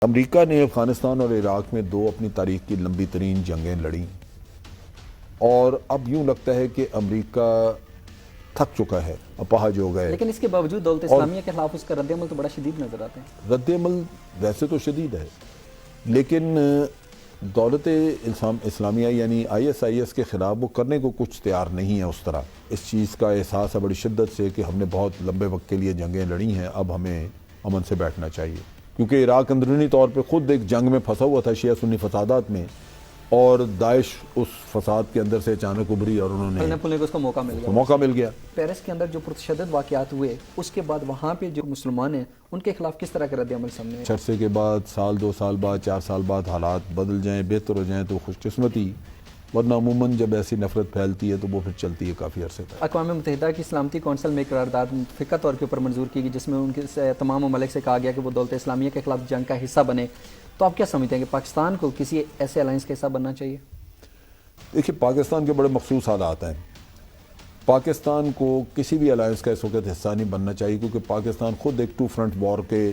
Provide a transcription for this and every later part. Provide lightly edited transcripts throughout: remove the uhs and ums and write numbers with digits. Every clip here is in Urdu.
امریکہ نے افغانستان اور عراق میں دو اپنی تاریخ کی لمبی ترین جنگیں لڑیں اور اب یوں لگتا ہے کہ امریکہ تھک چکا ہے، اپاہج ہو گئے. لیکن اس کے باوجود دولت اسلامیہ کے خلاف اس کا رد عمل تو بڑا شدید نظر آتا ہے. رد عمل ویسے تو شدید ہے، لیکن دولت اسلامیہ یعنی ISIS کے خلاف وہ کرنے کو کچھ تیار نہیں ہے. اس طرح اس چیز کا احساس ہے بڑی شدت سے کہ ہم نے بہت لمبے وقت کے لیے جنگیں لڑی ہیں، اب ہمیں امن سے بیٹھنا چاہیے. کیونکہ عراق اندرونی طور پہ خود ایک جنگ میں پھنسا ہوا تھا، شیعہ سنی فسادات میں، اور داعش اس فساد کے اندر سے اچانک ابھری اور انہوں نے اس کو موقع مل گیا. پیرس کے اندر جو پرتشدد واقعات ہوئے اس کے بعد وہاں پہ جو مسلمان ہیں ان کے خلاف کس طرح کا رد عمل سامنے ہے؟ عرصے کے بعد سال 2 سال بعد 4 سال بعد حالات بدل جائیں، بہتر ہو جائیں تو خوش قسمتی، ورنہ عموماً جب ایسی نفرت پھیلتی ہے تو وہ پھر چلتی ہے کافی عرصے تک. اقوام متحدہ کی سلامتی کونسل میں قرارداد متفقہ طور کے اوپر منظور کی گئی جس میں ان کے تمام ممالک سے کہا گیا کہ وہ دولت اسلامیہ کے خلاف جنگ کا حصہ بنے. تو آپ کیا سمجھتے ہیں کہ پاکستان کو کسی ایسے الائنس کا حصہ بننا چاہیے؟ دیکھیے، پاکستان کے بڑے مخصوص حالات ہیں. پاکستان کو کسی بھی الائنس کا اس وقت حصہ نہیں بننا چاہیے، کیونکہ پاکستان خود ایک 2 فرنٹ وار کے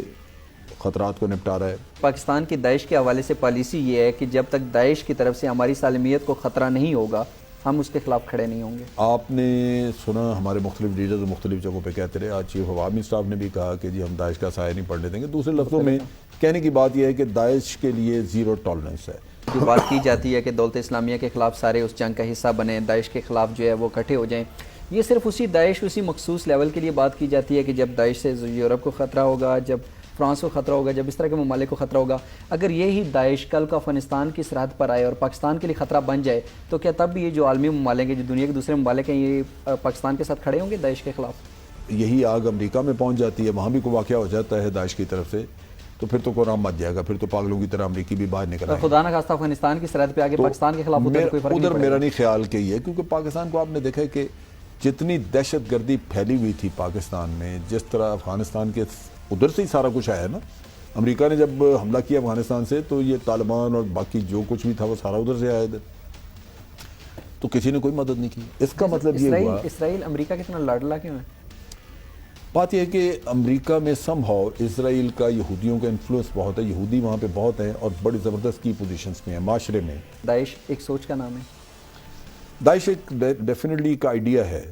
خطرات کو نپٹا رہا ہے. پاکستان کی داعش کے حوالے سے پالیسی یہ ہے کہ جب تک داعش کی طرف سے ہماری سالمیت کو خطرہ نہیں ہوگا ہم اس کے خلاف کھڑے نہیں ہوں گے. آپ نے سنا ہمارے مختلف لیڈرز مختلف جگہوں پہ کہتے رہے، آج چیف آف آرمی اسٹاف نے بھی کہا کہ جی ہم داعش کا سایہ نہیں پڑنے دیں گے. دوسرے لفظوں میں کہنے کی بات یہ ہے کہ داعش کے لیے زیرو ٹالرنس ہے. جو بات کی جاتی ہے کہ دولت اسلامیہ کے خلاف سارے اس جنگ کا حصہ بنیں، داعش کے خلاف جو ہے وہ اکٹھے ہو جائیں، یہ صرف اسی داعش اسی مخصوص لیول کے لیے بات کی جاتی ہے کہ جب داعش سے یورپ کو خطرہ ہوگا، جب فرانس کو خطرہ ہوگا، جب اس طرح کے ممالک کو خطرہ ہوگا. اگر یہی داعش کل کو افغانستان کی سرحد پر آئے اور پاکستان کے لیے خطرہ بن جائے تو کیا تب بھی یہ جو عالمی ممالک ہیں، جو دنیا کے دوسرے ممالک ہیں، یہ پاکستان کے ساتھ کھڑے ہوں گے داعش کے خلاف؟ یہی آگ امریکہ میں پہنچ جاتی ہے، وہاں بھی کوئی واقعہ ہو جاتا ہے داعش کی طرف سے، تو پھر تو قرآن مت جائے گا، پھر تو پاگلوں کی طرح امریکی بھی باہر نکل آئے. خدا نہ خواستہ افغانستان کی سرحد پہ آگے پاکستان کے خلاف ادھر کوئی فرق نہیں ادھر میرا نہیں خیال کہ یہ، کیونکہ پاکستان کو آپ نے دیکھا ہے کہ جتنی دہشت گردی پھیلی ہوئی تھی پاکستان میں، جس طرح افغانستان کے ادھر سے ہی سارا کچھ آیا نا. امریکہ نے جب حملہ کیا افغانستان سے تو یہ طالبان اور باقی جو کچھ بھی تھا وہ سارا ادھر سے آیا ادھر، تو کسی نے کوئی مدد نہیں کی. اس کا مطلب یہ ہوا اسرائیل امریکہ کتنا لاڈلا کیوں ہے؟ بات یہ ہے کہ امریکہ میں سم ہاؤ اسرائیل کا یہودیوں کا انفلوئنس بہت ہے، یہودی وہاں پہ بہت ہیں اور بڑی زبردست کی پوزیشنز میں ہیں معاشرے میں. داعش ایک سوچ کا نام ہے. داعش ایک ڈیفینیٹلی ایک آئیڈیا ہے.